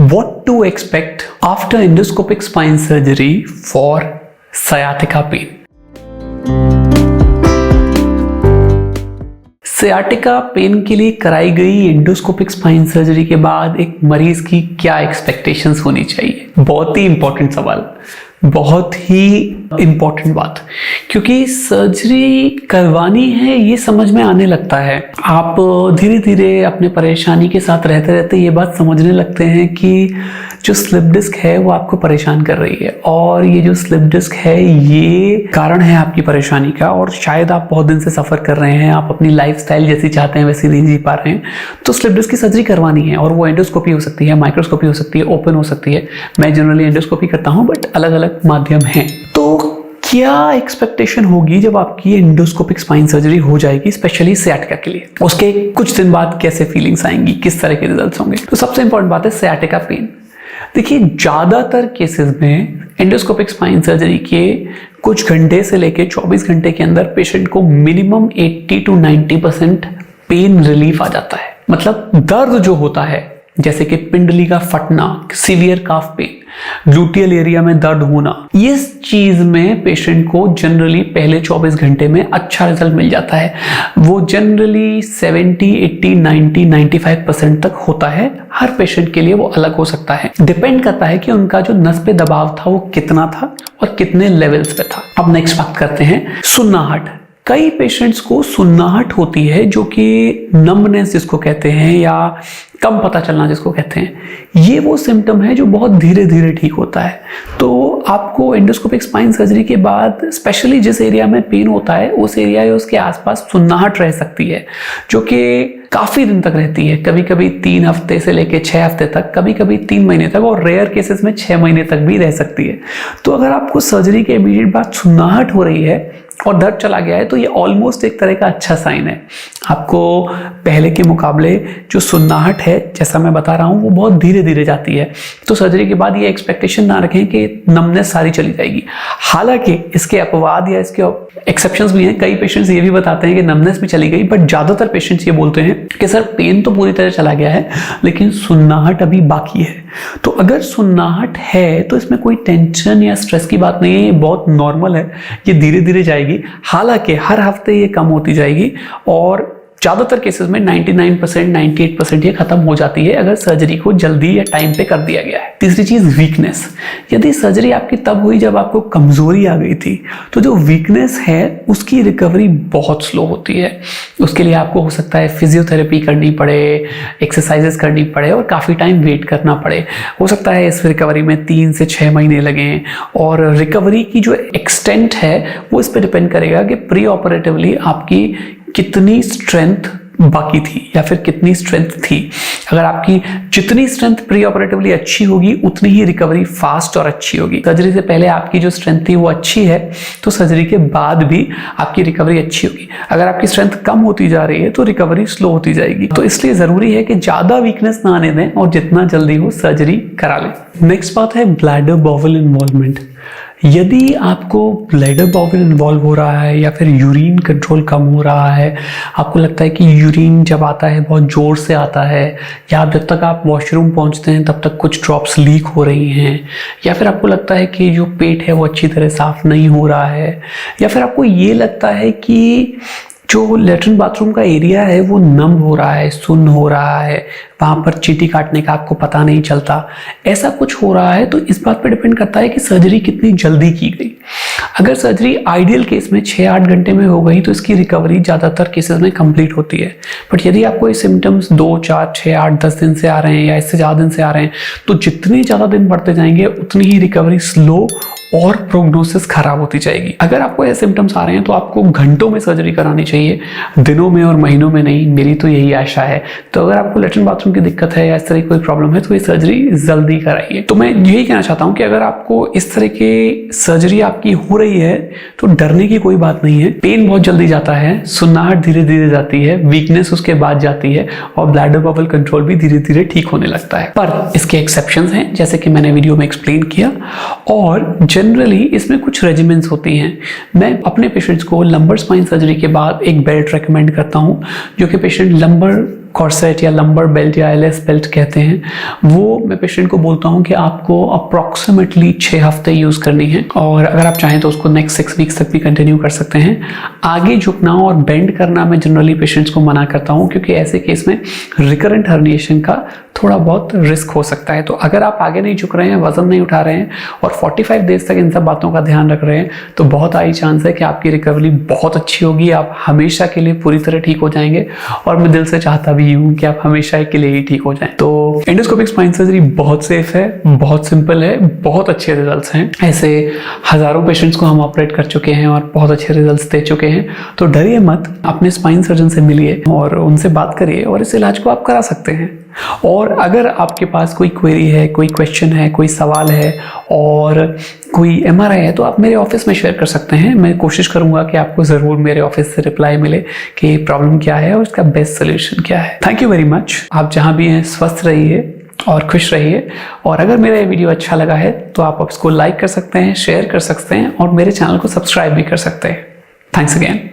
What to expect after endoscopic spine surgery for sciatica pain? Sciatica pain के लिए कराई गई एंडोस्कोपिक स्पाइन सर्जरी के बाद एक मरीज की क्या एक्सपेक्टेशंस होनी चाहिए? बहुत ही इंपॉर्टेंट सवाल, बहुत ही इंपॉर्टेंट बात, क्योंकि सर्जरी करवानी है ये समझ में आने लगता है। आप धीरे धीरे अपने परेशानी के साथ रहते रहते ये बात समझने लगते हैं कि जो स्लिप डिस्क है वो आपको परेशान कर रही है, और ये जो स्लिप डिस्क है ये कारण है आपकी परेशानी का, और शायद आप बहुत दिन से सफ़र कर रहे हैं, आप अपनी लाइफस्टाइल जैसी चाहते हैं वैसी नहीं जी पा रहे हैं, तो स्लिप डिस्क की सर्जरी करवानी है। और वो एंडोस्कोपी हो सकती है, माइक्रोस्कोपी हो सकती है, ओपन हो सकती है। मैं जनरली एंडोस्कोपी करता हूँ, बट अलग अलग माध्यम हैं। तो क्या एक्सपेक्टेशन होगी जब आपकी एंडोस्कोपिक स्पाइन सर्जरी हो जाएगी, स्पेशली सियाटिका के लिए? उसके कुछ दिन बाद कैसे फीलिंग्स आएंगी, किस तरह के रिजल्ट्स होंगे? तो सबसे इंपॉर्टेंट बात है सियाटिका पेन। देखिए, ज़्यादातर केसेस में एंडोस्कोपिक स्पाइन सर्जरी के कुछ घंटे से लेकर 24 घंटे के अंदर पेशेंट को मिनिमम 80 to 90% पेन रिलीफ आ जाता है। मतलब दर्द जो होता है, जैसे कि पिंडली का फटना, सीवियर काफ पेन, ग्लूटियल एरिया में दर्द होना, इस चीज में पेशेंट को जनरली पहले 24 घंटे में अच्छा रिजल्ट मिल जाता है। वो जनरली 70, 80, 90, 95% तक होता है। हर पेशेंट के लिए वो अलग हो सकता है, डिपेंड करता है कि उनका जो नस पे दबाव था वो कितना था और कितने लेवल्स पे था। अब नेक्स्ट बात करते हैं सुन्नाहट। कई पेशेंट्स को सुन्नाहट होती है, जो कि नम्बनेस जिसको कहते हैं, या कम पता चलना जिसको कहते हैं। ये वो सिम्टम है जो बहुत धीरे धीरे ठीक होता है। तो आपको एंडोस्कोपिक स्पाइन सर्जरी के बाद स्पेशली जिस एरिया में पेन होता है उस एरिया या उसके आसपास सुन्नाहट रह सकती है, जो कि काफ़ी दिन तक रहती है। कभी कभी 3 हफ्ते से लेकर 6 हफ्ते तक, कभी कभी 3 महीने तक, और रेयर केसेस में 6 महीने तक भी रह सकती है। तो अगर आपको सर्जरी के इमीडिएट बाद सुन्नाहट हो रही है और दर्द चला गया है, तो ये ऑलमोस्ट एक तरह का अच्छा साइन है। आपको पहले के मुकाबले जो सुन्नाहट है, जैसा मैं बता रहा हूँ, वो बहुत धीरे धीरे जाती है। तो सर्जरी के बाद ये एक्सपेक्टेशन ना रखें कि नमनेस सारी चली जाएगी। हालांकि इसके अपवाद या इसके एक्सेप्शंस भी हैं। कई पेशेंट्स ये भी बताते हैं कि नमनेस भी चली गई, बट ज़्यादातर पेशेंट्स ये बोलते हैं कि सर पेन तो पूरी तरह चला गया है, लेकिन सुन्नाहट अभी बाकी है। तो अगर सुन्नाहट है तो इसमें कोई टेंशन या स्ट्रेस की बात नहीं है, ये बहुत नॉर्मल है, ये धीरे धीरे जाएगी। हालांकि हर हफ्ते ये कम होती जाएगी, और ज़्यादातर केसेस में 99%, 98% ये खत्म हो जाती है अगर सर्जरी को जल्दी या टाइम पे कर दिया गया है। तीसरी चीज़, वीकनेस। यदि सर्जरी आपकी तब हुई जब आपको कमज़ोरी आ गई थी, तो जो वीकनेस है उसकी रिकवरी बहुत स्लो होती है। उसके लिए आपको हो सकता है फिजियोथेरेपी करनी पड़े, एक्सरसाइजेस करनी पड़े, और काफ़ी टाइम वेट करना पड़े। हो सकता है इस रिकवरी में 3 से 6 महीने लगें, और रिकवरी की जो एक्सटेंट है वो इस पर डिपेंड करेगा कि प्री ऑपरेटिवली आपकी कितनी स्ट्रेंथ बाकी थी या फिर कितनी स्ट्रेंथ थी। अगर आपकी जितनी स्ट्रेंथ प्री ऑपरेटिवली अच्छी होगी, उतनी ही रिकवरी फास्ट और अच्छी होगी। सर्जरी से पहले आपकी जो स्ट्रेंथ थी वो अच्छी है, तो सर्जरी के बाद भी आपकी रिकवरी अच्छी होगी। अगर आपकी स्ट्रेंथ कम होती जा रही है तो रिकवरी स्लो होती जाएगी। तो इसलिए ज़रूरी है कि ज़्यादा वीकनेस ना आने दें और जितना जल्दी हो सर्जरी करा लें। नेक्स्ट बात है ब्लैडर बॉवल इन्वॉल्वमेंट। यदि आपको ब्लैडर बॉवल इन्वॉल्व हो रहा है या फिर यूरिन कंट्रोल कम हो रहा है, आपको लगता है कि यूरिन जब आता है बहुत ज़ोर से आता है, या जब तक आप वॉशरूम पहुंचते हैं तब तक कुछ ड्रॉप्स लीक हो रही हैं, या फिर आपको लगता है कि जो पेट है वो अच्छी तरह साफ़ नहीं हो रहा है, या फिर आपको ये लगता है कि जो लेटरिन बाथरूम का एरिया है वो नम हो रहा है, सुन्न हो रहा है, वहाँ पर चींटी काटने का आपको पता नहीं चलता, ऐसा कुछ हो रहा है, तो इस बात पर डिपेंड करता है कि सर्जरी कितनी जल्दी की गई। अगर सर्जरी आइडियल केस में 6-8 घंटे में हो गई तो इसकी रिकवरी ज़्यादातर केसेस में कंप्लीट होती है। बट यदि आपको ये सिम्टम्स 2, 4, 6, 8, 10 दिन से आ रहे हैं या इससे ज़्यादा दिन से आ रहे हैं, तो जितने ज़्यादा दिन बढ़ते जाएंगे उतनी ही रिकवरी स्लो और प्रोग्नोसिस खराब होती जाएगी। अगर आपको ऐसे सिम्टम्स आ रहे हैं तो आपको घंटों में सर्जरी करानी चाहिए, दिनों में और महीनों में नहीं। मेरी तो यही आशा है। तो अगर आपको लेटरिन बाथरूम की दिक्कत है या इस तरह की कोई प्रॉब्लम है तो ये सर्जरी जल्दी कराइए। तो मैं यही कहना चाहता हूँ कि अगर आपको इस तरह की सर्जरी आपकी हो रही है तो डरने की कोई बात नहीं है। पेन बहुत जल्दी जाता है, सुन्नाहट धीरे धीरे जाती है, वीकनेस उसके बाद जाती है, और ब्लैडर बबल कंट्रोल भी धीरे धीरे ठीक होने लगता है। पर इसके एक्सेप्शंस हैं, जैसे कि मैंने वीडियो में एक्सप्लेन किया, और जनरली इसमें कुछ रेजिमेंट्स होती हैं। मैं अपने पेशेंट्स को लंबर स्पाइन सर्जरी के बाद एक बेल्ट रेकमेंड करता हूं, जो कि पेशेंट लंबर कॉर्सेट या लंबर बेल्ट या एलएस बेल्ट कहते हैं, वो मैं पेशेंट को बोलता हूँ कि आपको अप्रॉक्सीमेटली 6 हफ्ते यूज़ करनी है, और अगर आप चाहें तो उसको नेक्स्ट 6 वीक्स तक भी कंटिन्यू कर सकते हैं। आगे झुकना और बेंड करना मैं जनरली पेशेंट्स को मना करता हूँ, क्योंकि ऐसे केस में रिकरेंट हर्निएशन का थोड़ा बहुत रिस्क हो सकता है। तो अगर आप आगे नहीं झुक रहे हैं, वजन नहीं उठा रहे हैं और 45 डेज तक इन सब बातों का ध्यान रख रहे हैं, तो बहुत हाई चांस है कि आपकी रिकवरी बहुत अच्छी होगी, आप हमेशा के लिए पूरी तरह ठीक हो जाएंगे। और मैं दिल से चाहता भी हूँ कि आप हमेशा के लिए ही ठीक हो जाएं। तो एंडोस्कोपिक स्पाइन सर्जरी बहुत सेफ है, बहुत सिंपल है, बहुत अच्छे रिजल्ट्स हैं। ऐसे हजारों पेशेंट्स को हम ऑपरेट कर चुके हैं और बहुत अच्छे रिजल्ट्स दे चुके हैं। तो डरिए मत, अपने स्पाइन सर्जन से मिलिए और उनसे बात करिए और इस इलाज को आप करा सकते हैं। और अगर आपके पास कोई क्वेरी है, कोई क्वेश्चन है, कोई सवाल है और कोई एमआरआई है, तो आप मेरे ऑफिस में शेयर कर सकते हैं। मैं कोशिश करूंगा कि आपको ज़रूर मेरे ऑफिस से रिप्लाई मिले कि प्रॉब्लम क्या है और इसका बेस्ट सोल्यूशन क्या है। Thank you very much. आप जहां भी हैं स्वस्थ रहिए और खुश रहिए। और अगर मेरा ये वीडियो अच्छा लगा है तो आप इसको लाइक कर सकते हैं, शेयर कर सकते हैं और मेरे चैनल को सब्सक्राइब भी कर सकते हैं। Thanks again.